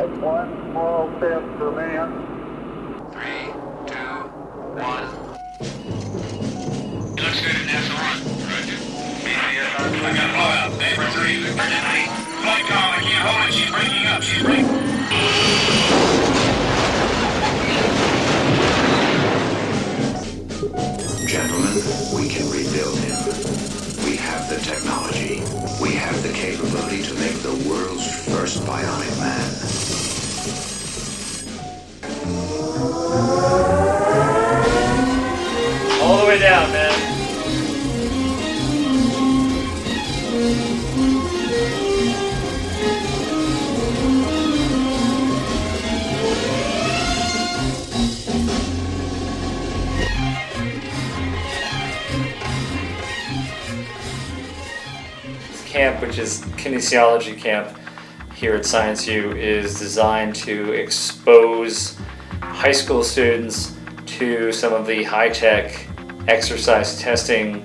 That's one small step for man. 3, 2, 1. He looks good in S1. Roger. I got a blowout. Neighbor 3, emergency. Flight call, I can't hold it. She's breaking up. She's breaking. Gentlemen, we can rebuild him. We have the technology. We have the capability to make the world's first bionic man. All the way down, man. Camp, which is Kinesiology Camp here at Science U, is designed to expose high school students to some of the high-tech exercise testing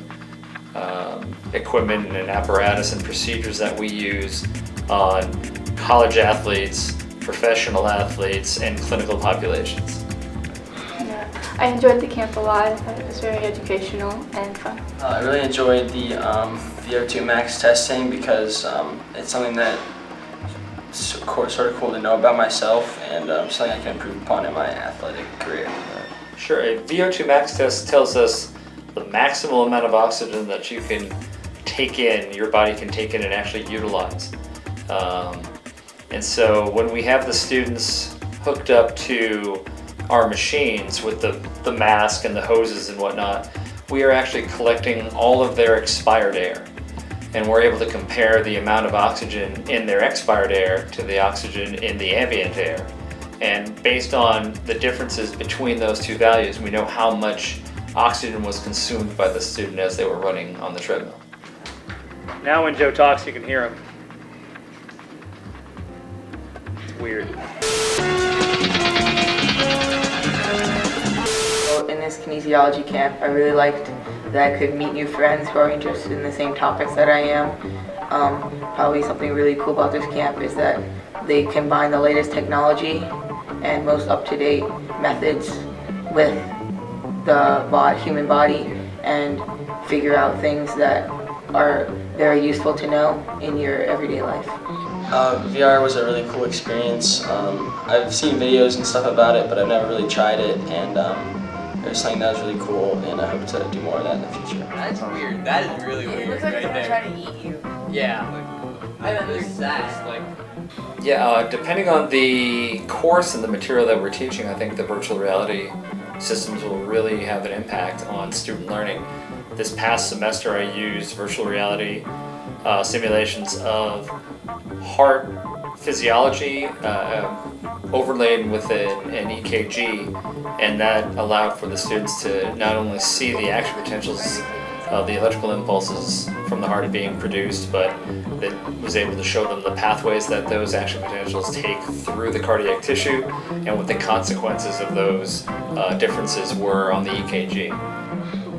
equipment and apparatus and procedures that we use on college athletes, professional athletes, and clinical populations. I enjoyed the camp a lot. I thought it was very educational and fun. I really enjoyed the Vo2 Max Testing because it's something that sort of cool to know about myself and something I can improve upon in my athletic career. Sure, a Vo2 Max test tells us the maximal amount of oxygen that you can take in, your body can take in and actually utilize. And so when we have the students hooked up to our machines with the mask and the hoses and whatnot, we are actually collecting all of their expired air. And we're able to compare the amount of oxygen in their expired air to the oxygen in the ambient air. And based on the differences between those two values, we know how much oxygen was consumed by the student as they were running on the treadmill. Now when Joe talks, you can hear him. It's weird. In this kinesiology camp, I really liked that I could meet new friends who are interested in the same topics that I am. Probably something really cool about this camp is that they combine the latest technology and most up-to-date methods with the human body and figure out things that are very useful to know in your everyday life. VR was a really cool experience. I've seen videos and stuff about it, but I've never really tried it, and it was something that was really cool, and I hope to do more of that in the future. That's weird. That is really weird. It looks like right it's there. trying to eat you. Yeah. I understand. Like. Yeah, depending on the course and the material that we're teaching, I think the virtual reality systems will really have an impact on student learning. This past semester I used virtual reality simulations of heart physiology overlaid with an EKG, and that allowed for the students to not only see the action potentials of the electrical impulses from the heart being produced, but it was able to show them the pathways that those action potentials take through the cardiac tissue and what the consequences of those differences were on the EKG.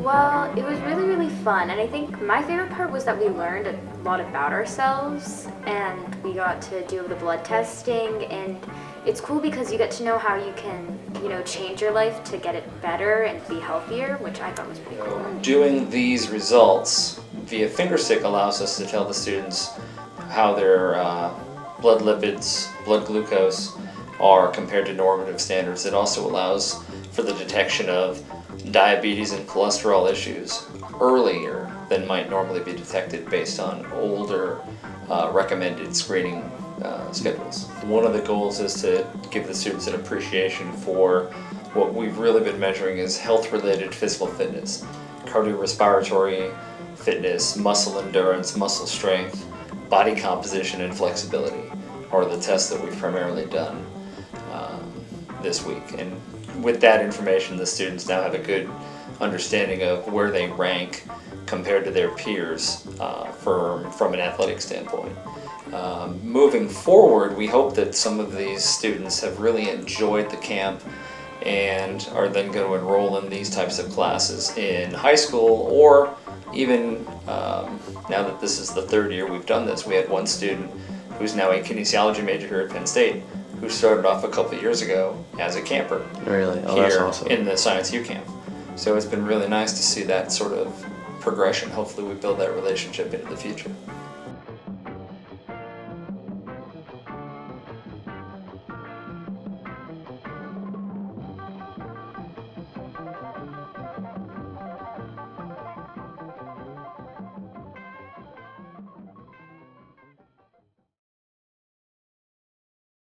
Well, it was really, really fun, and I think my favorite part was that we learned a lot about ourselves, and we got to do the blood testing, and it's cool because you get to know how you can, change your life to get it better and be healthier, which I thought was pretty cool. Doing these results via fingerstick allows us to tell the students how their blood lipids, blood glucose are compared to normative standards. It also allows for the detection of diabetes and cholesterol issues earlier than might normally be detected based on older recommended screening schedules. One of the goals is to give the students an appreciation for what we've really been measuring is health-related physical fitness, cardiorespiratory fitness, muscle endurance, muscle strength, body composition, and flexibility are the tests that we've primarily done this week. And with that information, the students now have a good understanding of where they rank compared to their peers from an athletic standpoint. Moving forward, we hope that some of these students have really enjoyed the camp and are then going to enroll in these types of classes in high school, or even now that this is the third year we've done this, we had one student who's now a kinesiology major here at Penn State who started off a couple years ago as a camper Really? Oh, that's here awesome. in the Science U Camp. So it's been really nice to see that sort of progression. Hopefully we build that relationship into the future.